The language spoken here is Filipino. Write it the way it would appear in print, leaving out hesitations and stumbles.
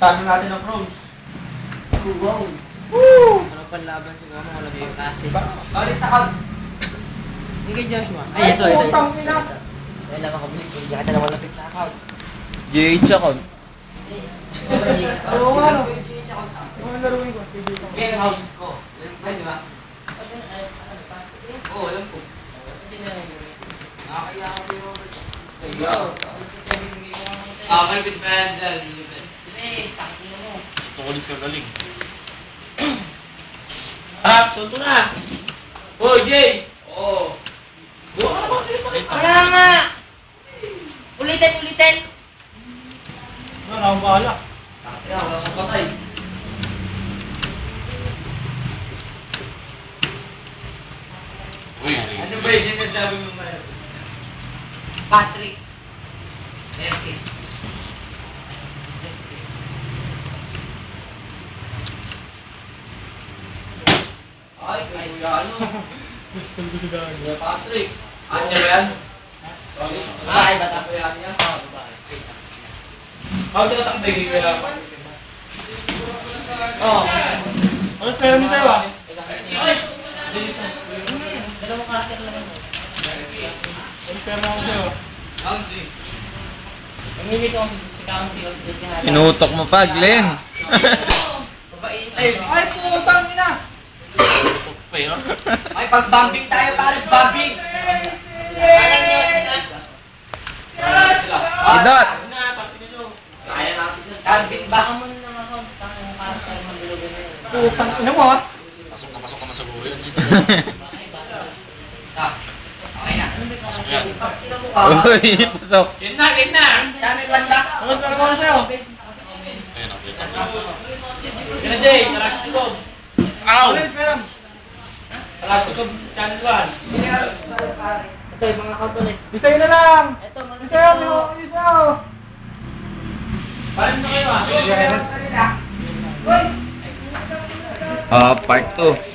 Talo natin ang Crowns. Two rounds. Woo! Ano panlaban siguro mo lagi yung kasi. Ulit sa count. Hindi kay Joshua. Ay, putang ina. Dahil lang makabilis, hindi ka na malapit sa account. GH account. Oo nga no. Mga laruin ko. Game house ko. Ay, di ba? Oo, alam ko. Nakakaya ako ni Robert. Ayaw. Malipit pa yan dyan. Tukulis ka galing. Harap, tunto na! Oh, Jay! Oo. Buka ka na ba kasi ito? Wala nga! Ulitin! Wala akong bahala. Kaya, wala sa patay. Uy, Ano ba yung sinasabi mo ba? Patrick. Merky. Ay, kuya ano? Gusto ko si Gago. Kuya Patrick. Anya ba yan? Babae ba ta? Kuya Anya? Babae. How do you takbay kay Kuya Patrick? Oo. Ano pera mo sa'yo ah? Dalawang karakter lang yun. Ano pera mo sa'yo? Nancy. Pamili ko si Council of the Jihad. Tinutok mo pa, Glenn. Babae. Ay, putang ina! Pa yun. Ay, pag-bombing tayo pare, bombing! Parang niyo sila. Sila. Idot! Kaya natin yun. Carbin ba? Baka mo na ng account, baka yung karakter mabilugan na yun. Putang ina mo ah! Pasok ka masaguro yun. Ah, okay na. Pasok yan. Ina mo ka. Uy, pasok. Game na! Channel 1 ba? Ano pera mo sa'yo? Ayun, nakita ko. Yan na, Jay. Naras ko ko. Ow! Ano pera mo? Naras ko ko. Channel 1. Ito, ibang account ulit. Isayo na lang! Ito, mga Isayo! Isayo! Paano na kayo ah? Part 2.